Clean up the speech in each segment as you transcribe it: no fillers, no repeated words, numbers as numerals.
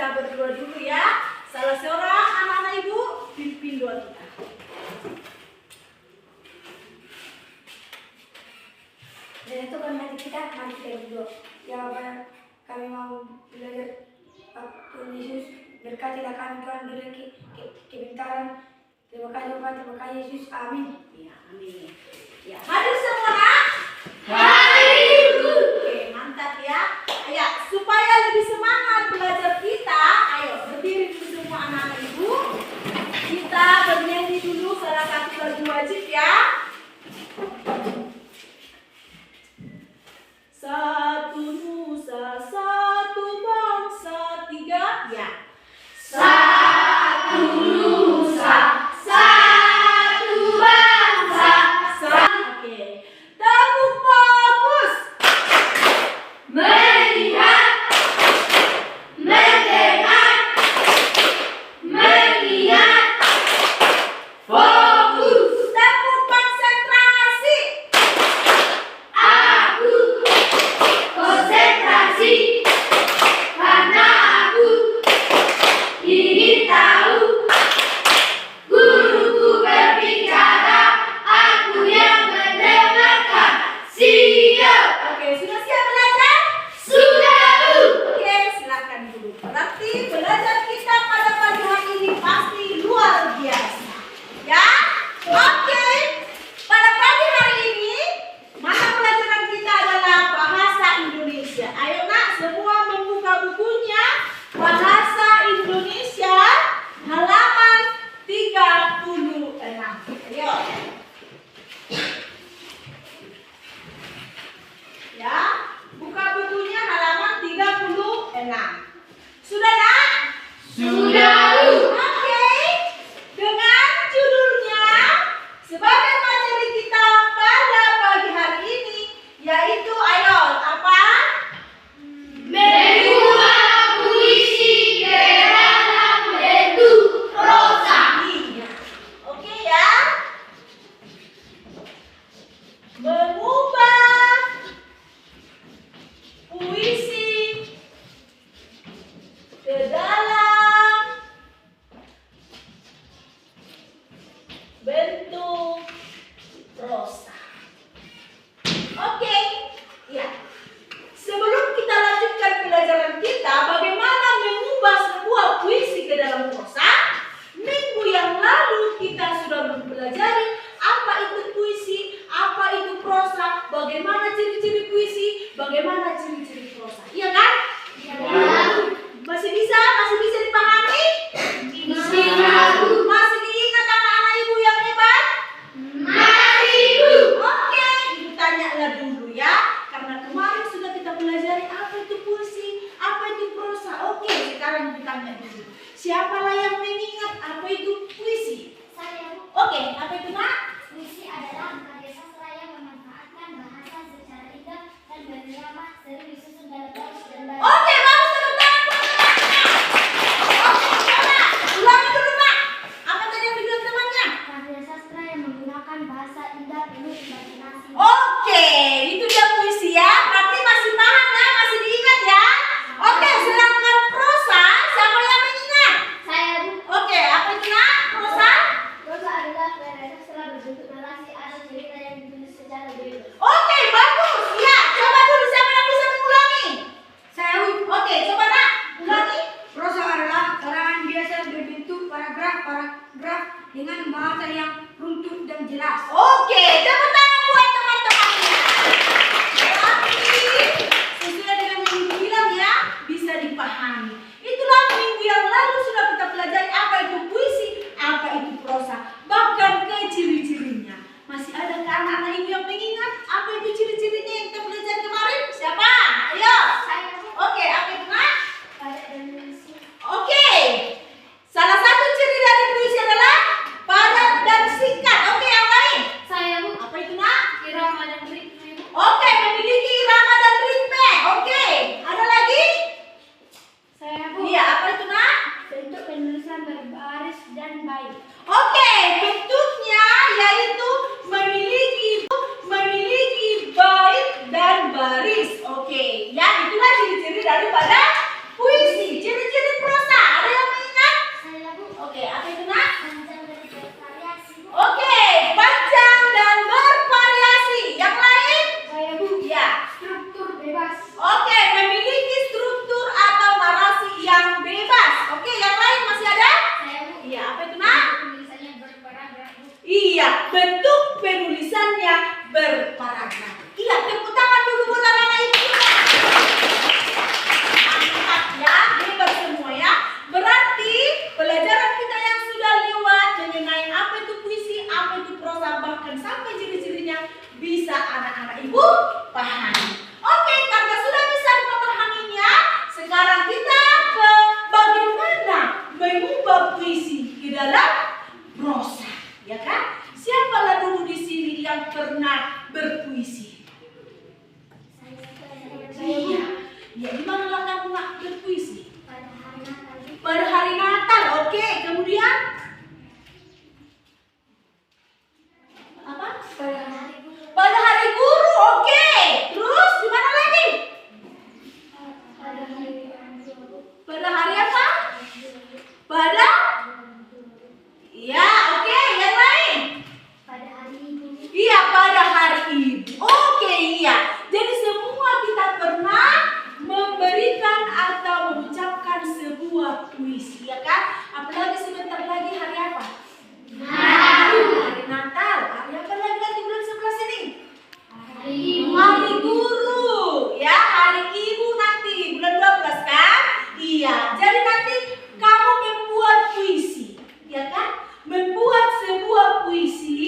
kita berdua dulu ya. Salah seorang anak-anak ibu pimpin doa kita. Dan itu kan mari kita berdoa. Ya Bapa, kami mau belajar Tuhan Yesus, berkatilah kami Tuhan, beri kepintaran. Terima kasih Bapak, terima kasih Yesus, amin. Ya, amin. Ya, hadir semua nak? Hadir. Oke, mantap ya. Ayo, supaya lebih semangat belajar kita, ayo berdiri dulu semua anak-anak ibu. Kita bernyanyi dulu salah satu lagu wajib ya. Satu nusa, satu bangsa, tiga, ya. Satu nusa, satu bangsa. Oke. Tepuk fokus. Melihat, mendengar, mengingat, fokus. Tepuk konsentrasi. Aku konsentrasi karena aku ingin tahu. Guruku berbicara, aku yang mendengarkan. Siap. Oke, sudah siap belajar? Sudah, Bu. Oke, silakan dulu. Berarti belajar kita pada pagi hari ini pasti luar biasa. Ya? Oke. Pada pagi hari ini mata pelajaran kita adalah bahasa Indonesia. Ayo nak, semua membuka bukunya. Bahasa Indonesia halaman 36. Ayo. Ya, buka bukunya halaman 36. Sudah nak? Sudah, Bu. Oke. Dengan judulnya sebagai materi kita pada pagi hari ini, yaitu ayo apa? Mengubah puisi ke dalam bentuk prosa. Iya. Oke ya. Mengubah puisi ke dalam bentuk prosa. Oke, ya. Sebelum kita lanjutkan pelajaran kita, bagaimana mengubah sebuah puisi ke dalam prosa? Minggu yang lalu kita sudah mempelajari apa itu puisi, apa itu prosa, bagaimana ciri-ciri puisi, bagaimana ciri-ciri prosa. Iya kan? Ya. Masih bisa dipahami? Bisa, Bu. Masih diingat anak-anak ibu yang hebat? Mari, Bu. Oke, ibu tanyalah dulu ya. Karena kemarin sudah kita pelajari apa itu puisi, apa itu prosa. Oke, sekarang ibu tanya dulu. Siapalah yang mengingat apa itu puisi? Saya, Bu. Oke, apa itu nak? Puisi adalah karya sastra yang memanfaatkan bahasa secara indah dan berirama sering disusun dalam baris dan baris. Oke, bagus teman-teman. Oke, coba ulangi dulu pak. Apa tadi yang dibilang temannya? Karya sastra yang menggunakan bahasa indah penuh imajinasi. Oke, itu dia puisi ya. Berarti masih paham ya, masih diingat ya. Oke, sedangkan prosa, siapa yang mengingat? Saya, Bu. Oke, apa itu nak? Prosa? Prosa adalah karya sastra berbentuk narasi atau cerita yang ditulis secara bebas. Oke, bagus. Ya, coba dulu siapa yang bisa mengulangi? Saya Bu. Oke, coba nak ulangi. Prosa adalah karangan biasa berbentuk paragraf dengan bahasa yang runtut dan jelas. Oke, tepuk tangan buat teman-temannya. Berarti sesuai dengan yang ibu bilang ya, bisa dipahami. Itulah minggu yang lalu sudah kita pelajari apa itu puisi, apa itu prosa, bahkan ke ciri-cirinya. Masih ada ke anak-anak ibu yang mengingat apa itu ciri-cirinya yang kita pelajari kemarin? Siapa? Ayo. Saya, Bu. Oke, apa itu nak? Padat dan puisi. Oke. Salah satu ciri dari puisi adalah padat dan singkat. Oke, yang lain? Saya, Bu. Apa itu nak? Irama dan ritme. Oke, memiliki irama dan ritme. Oke, ada lagi? Saya, Bu. Iya, apa itu nak? Bentuk pada hari Natal. Oke, kemudian apa? Pada hari guru. Oke. Terus di mana lagi? Pada hari apa? Pada ya, oke, yang lain. Pada hari Ibu. Iya, pada hari Ibu. Oke, iya. Jadi semua kita pernah memberikan atau mengucapkan sebuah puisi, ya kan? Apalagi sebentar lagi hari apa? Hari Natal. Hari apa lagi nanti bulan 11 ini? Hari Ibu. Hari Guru. Ya, hari Ibu nanti bulan 12 kan? Iya. Jadi nanti kamu membuat puisi, ya kan? Membuat sebuah puisi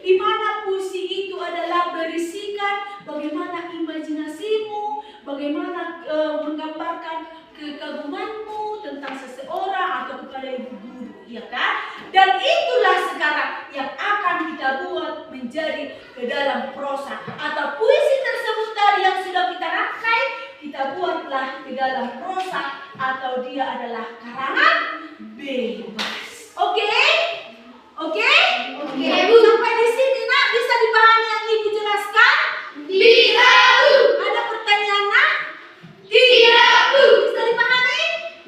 di mana puisi itu adalah berisikan bagaimana imajinasimu, bagaimana menggambarkan kekagumanmu tentang seseorang atau kepada ibu guru, ya kan? Dan itulah sekarang yang akan kita buat menjadi ke dalam prosa atau puisi tersebut tadi yang sudah kita rangkai, kita buatlah ke dalam prosa atau dia adalah karangan bebas. Oke? Oke? Oke. Sampai di sini nak bisa dipahami yang ibu jelaskan? Bisa, Bu. Ada pertanyaan nak? Tidak, Bu. Bisa dipahami?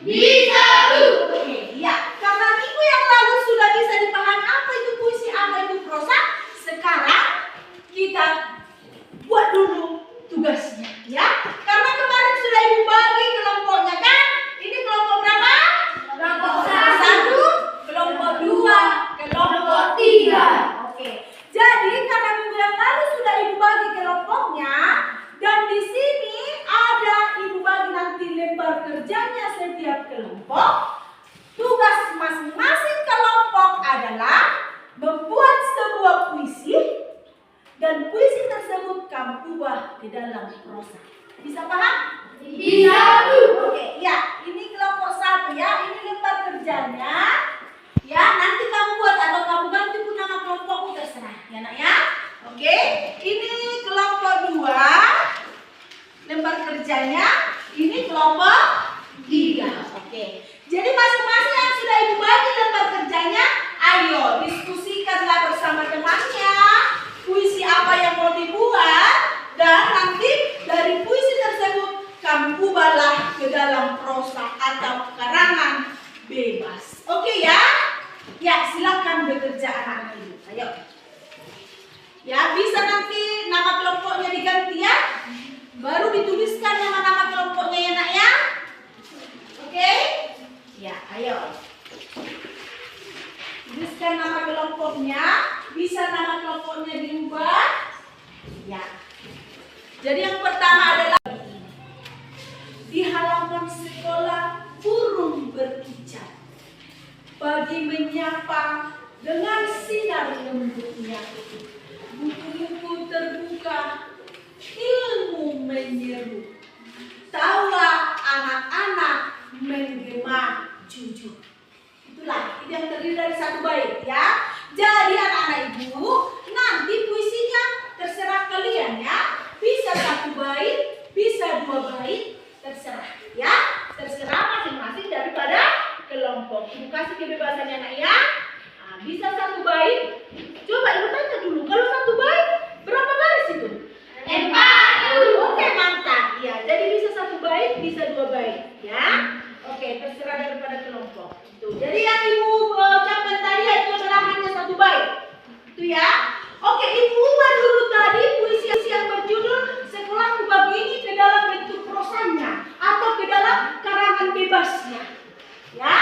Bisa, Bu. Oke, ya. Karena minggu yang lalu sudah bisa dipahami apa itu puisi, apa itu prosa. Sekarang kita buat dulu tugasnya, ya. Karena kemarin sudah ibu bagi kelompoknya kan? Ini kelompok berapa? Kelompok 1, kelompok 2, kelompok 3. Oke. Jadi karena minggu yang lalu sudah ibu bagi kelompoknya dan di sini ada ibu bagi nanti lembar kerjanya setiap kelompok. Tugas masing-masing kelompok adalah membuat sebuah puisi dan puisi tersebut kamu ubah ke dalam prosa. Bisa paham? Bisa, Bu. Oke, ya. Ini kelompok 1 ya. Ini lembar kerjanya. Ya, nanti kamu buat atau kamu ganti pun nama kelompokmu terserah. Ya, nak ya. Oke. Ini kelompok 2. Lembar kerjanya. Ini kelompok 3. Oke. Jadi masing-masing yang sudah ibu bagi lembar kerjanya, ayo diskusikanlah bersama temannya. Puisi apa yang mau dibuat dan nanti dari puisi tersebut kamu ubahlah ke dalam prosa atau karangan bebas. Oke ya? Ya, silakan bekerja anak-anak ibu. Ayo. Ya, bisa nanti nama kelompoknya diganti ya. Baru dituliskan nama-nama kelompoknya ya nak ya. Oke? Ya, ayo. Tuliskan nama kelompoknya. Bisa nama kelompoknya diubah. Ya. Jadi yang pertama adalah di halaman sekolah burung berucap, pagi menyapa dengan sinar lembutnya, buku-buku terbuka, ilmu menyeru, tawa anak-anak menggema jujur. Itulah itu yang terdiri dari satu bait ya. Jadi anak-anak ibu, nanti puisinya terserah kalian ya. Bisa 1 bait, bisa 2 bait, terserah ya. Terserah masing-masing daripada kelompok. Ibu kasih kebebasan ya nak ya. Nah, bisa 1 bait. Coba ibu tanya dulu, kalau 1 bait berapa baris itu? 4. Oke, mantap. Ya, jadi bisa 1 bait, bisa 2 bait ya. Oke, terserah daripada kelompok. Tuh. Jadi yang ibu ucapkan tadi itu adalah hanya 1 bait. Itu ya. Oke, ibu ubah dulu tadi puisi yang berjudul Sekolahku Pagi ini ke dalam bentuk prosanya atau ke dalam karangan bebasnya. Ya.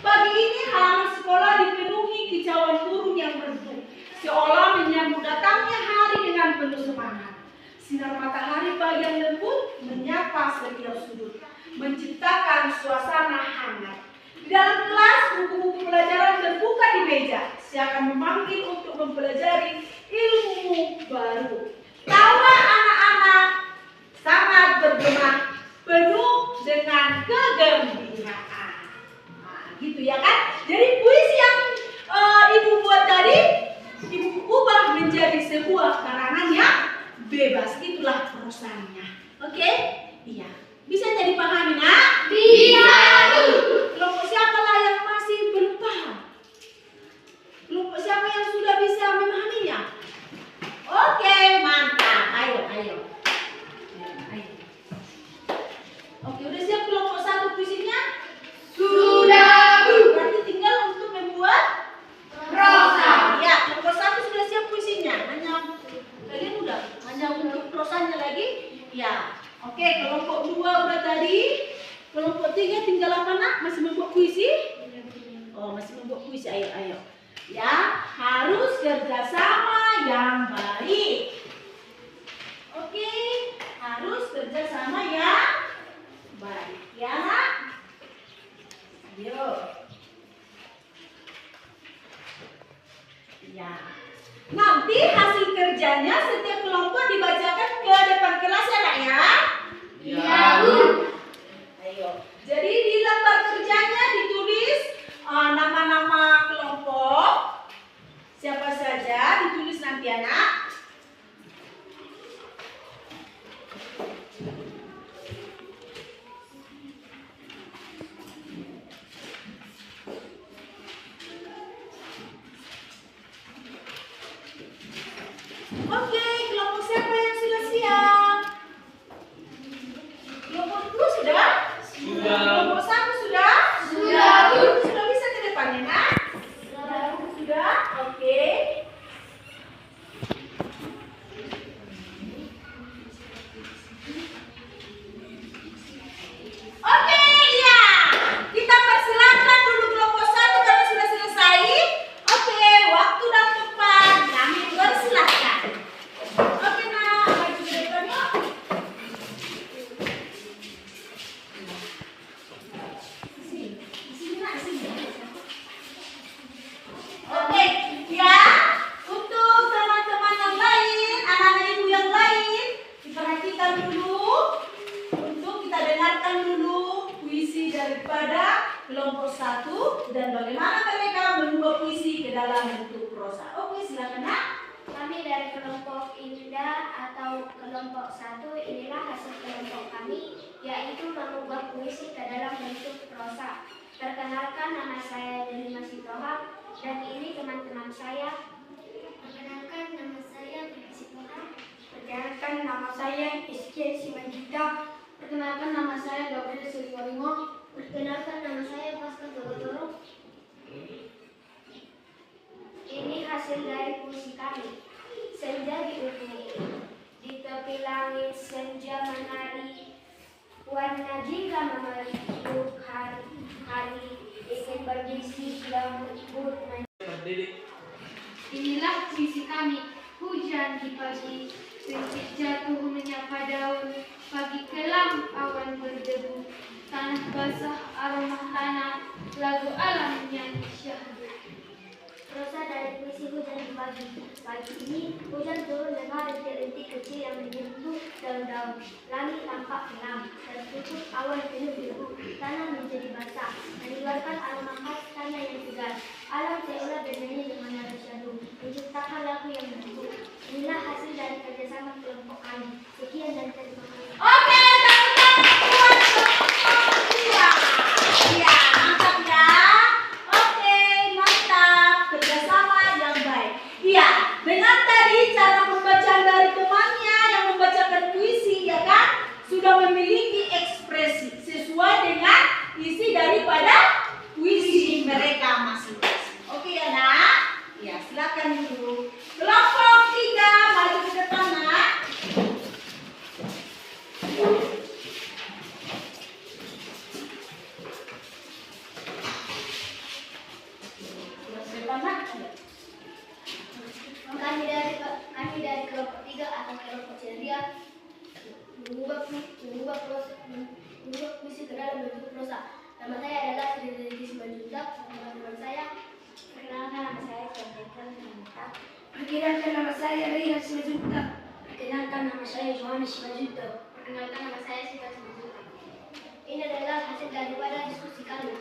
Pagi ini halaman sekolah dipenuhi kicauan burung yang merdu, seolah menyambut datangnya hari dengan penuh semangat. Sinar matahari pagi yang lembut menyapa setiap sudut, menciptakan suasana hangat. Di dalam kelas, buku-buku pelajaran terbuka di meja. Saya akan memanggil untuk mempelajari ilmu baru. Tawa anak-anak sangat bergema, penuh dengan kegembiraan. Nah, gitu ya kan? Jadi puisi yang ibu buat tadi, ibu ubah menjadi sebuah karangan yang bebas. Itulah prosanya. Oke? Iya. Bisa jadi pahami nak? Bisa, Bu. Kelompok tinggal apa nak? Masih membuat puisi? Oh, masih membuat puisi. Ayo, ayo. Ya, harus kerjasama yang baik. Oke, harus kerjasama yang baik. Ya nak? Ayo. Ya. Nanti hasil kerjanya setiap kelompok dibacakan ke depan kelas ya nak ya? Iya, Bu. Ayo. Jadi di lembar kerjanya ditulis nama-nama kelompok. Siapa saja ditulis nanti anak. Oke, kelompok siapa yang sudah siap? Kelompok 2 sudah? Sudah. Kelompok 1 sudah? Sudah, Bu. Sudah bisa ke depannya, nak? Sudah? Oke. Oke, iya. Kita persilakan dulu kelompok 1 karena sudah selesai. Oke, waktu dan tempat kami persilakan. Oke, nak. Maju ke depan yuk. Sini, nak. Sini. Oke, ya. Untuk teman-teman yang lain, anak-anak ibu yang lain, diperhatikan dulu. Untuk kita dengarkan dulu puisi daripada kelompok 1 dan bagaimana mereka mengubah puisi ke dalam bentuk prosa. Oke, silakan nak. Kami dari kelompok Indah atau kelompok 1, inilah hasil kelompok kami, yaitu mengubah puisi ke dalam bentuk prosa. Perkenalkan, nama saya Delima Sitoha dan ini teman-teman saya. Perkenalkan, nama saya Delima Sitoha. Perkenalkan, nama saya Iskia Simanjita. Perkenalkan, nama saya Gabriel Silvaringo. Perkenalkan, nama saya Pascal Dogotoro. Ini hasil dari puisi kami. Senja di ufuk, di tepi langit senja menari, warna jingga memeluk hari-hari, ingin berbisik lembut. Inilah puisi kami. Hujan di pagi, rintik jatuh menyapa daun, pagi kelam awan berdebu, tanah basah aroma tanah, lagu alam yang syahdu. Prosa dari puisi hujan di pagi. Pagi ini hujan turun dengan rintik-rintik kecil yang menyentuh daun-daun. Langit tampak kelam, tertutup awan penuh debu. Tanah menjadi basah, mengeluarkan aroma khas tanah yang segar. Alam seolah bernyanyi dengan nada syahdu, menciptakan lagu yang merdu. Inilah hasil dari kerjasama kelompok kami. Sekian dan terima kasih. Oke, teman-teman buat kelompok 2. Iya, mantap ya. Oke, mantap. Kerjasama yang baik. Iya, dengan tadi cara pembacaan dari temannya yang membacakan puisi, ya kan? Sudah memiliki ekspresi sesuai dengan isi daripada puisi mereka masing-masing. Oke ya nak? Ya, silakan dulu. Kelompok 3 maju ke depan nak. Depan nak. Kami dari kelompok 3 atau kelompok ceria mengubah puisi ke dalam bentuk prosa. Nama saya adalah Sri Dewi Simanjuntak. Teman-teman saya, perkenalkan nama saya Chandra Mantap. Perkenalkan, nama saya Rihan Simanjunta. Perkenalkan, nama saya Johannes Simanjunta. Perkenalkan, nama saya Sita Simanjuntak. Ini adalah hasil daripada diskusi kami.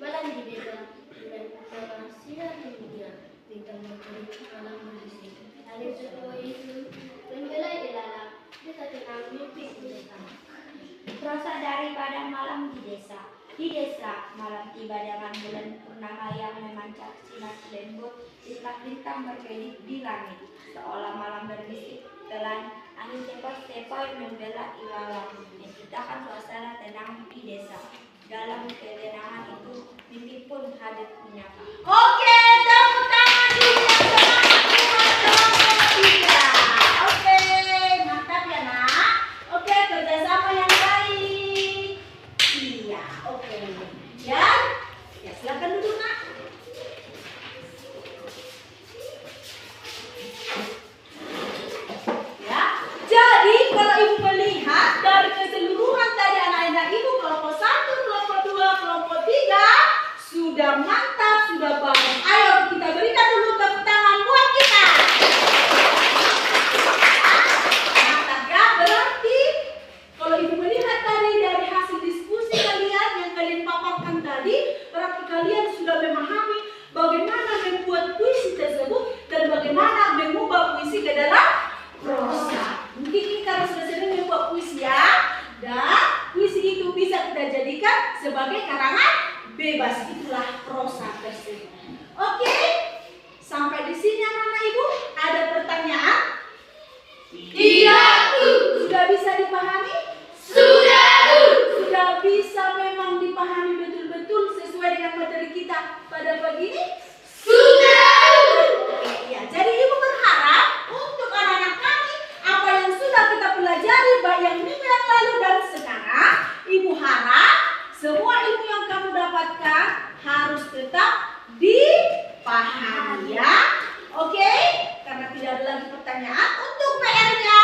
Malam di desa, bulan pertama sinar di dunia, bintang berkelip malam bersih. Alir sebuah itu membelai ilalang, kita tenang mimpi bersama. Prosa daripada malam di desa. Di desa, malam tiba dengan bulan purnama yang memancar sinar lembut, bintang-bintang berkedip di langit. Seolah malam berbisik telan, angin sepoi-sepoi membela ilalang, menciptakan suasana tenang di desa. Dalam ketenangan itu, mimpi pun hadir menyapa. Oke, tepuk tangan dulu yang semangat buat kelompok 3. Oke, mantap ya nak. Oke, kerjasama yang baik. Iya, oke. Ya, ya silakan duduk nak. Ya, jadi kalau ibu melihat dari keseluruhan tadi anak-anak ibu kelompok 1, kelompok 2, kelompok 3 sudah mantap, sudah bagus. Ayo kita berikan dulu tepuk tangan buat kita. Mantap ya, berarti kalau ibu melihat tadi dari hasil diskusi kalian yang kalian paparkan tadi, berarti kalian sudah memahami bagaimana membuat puisi tersebut dan bagaimana mengubah puisi ke dalam prosa. Mungkin ini karena sudah sering membuat puisi ya, dan puisi itu bisa kita jadikan sebagai karangan bebas, itulah prosa tersebut. Oke, sampai di sini anak-anak ibu ada pertanyaan? Tidak, Bu. Sudah bisa dipahami? Sudah, Bu. Sudah bisa memang dipahami betul-betul sesuai dengan materi kita pada pagi ini? Sudah, Bu. Oke, ya. Jadi ibu berharap untuk anak-anak kami apa yang sudah kita pelajari baik yang minggu yang lalu dan sekarang, ibu harap semua ilmu yang kamu dapatkan harus tetap dipahami ya. Oke? Karena tidak ada lagi pertanyaan untuk PR-nya.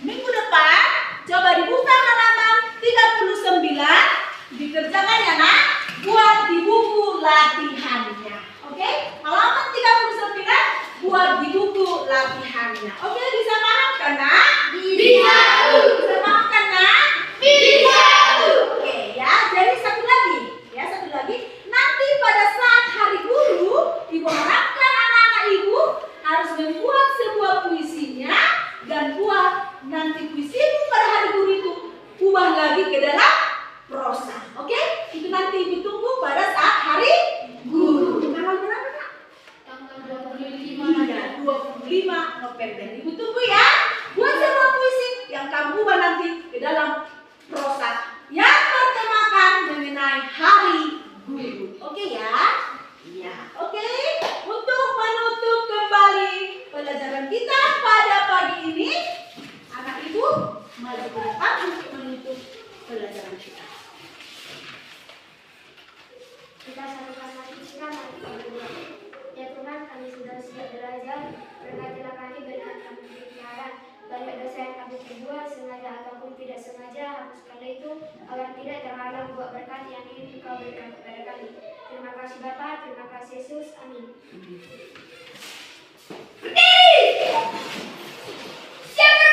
Minggu depan coba dibuka halaman 39, dikerjakan ya nak, buat di buku latihannya. Oke? Halaman 39 buat di buku latihannya. Oke, bisa paham kan nak? Bisa, Bu. Bisa paham kan nak? Bisa, Bu. Oke ya, jadi satu lagi. Nanti pada saat hari guru, ibu harapkan anak-anak ibu harus membuat sebuah puisinya dan buat nanti puisimu pada hari guru itu ubah lagi ke dalam prosa. Oke? Itu nanti ibu tunggu pada saat hari guru. Tanggal berapa nak? Tanggal 25. Iya, 25 November. Ibu tunggu ya. Buat sebuah puisi yang kamu ubah nanti ke dalam prosa yang bertemakan mengenai hari guru. Oke ya? Iya. Oke. Untuk menutup kembali pelajaran kita pada pagi ini, anak ibu maju ke depan untuk menutup pelajaran kita. Kita satukan hati kita mari kita berdoa. Ya Tuhan, kami sudah siap belajar. Berkatilah kami, berikan kami kebenaran. Banyak dosa yang kami perbuat, sengaja ataupun tidak sengaja, hapuskanlah itu agar tidak terhalang buat berkat yang ingin Engkau berikan kepada kami. Terima kasih Bapa, terima kasih Yesus, amin. Siapa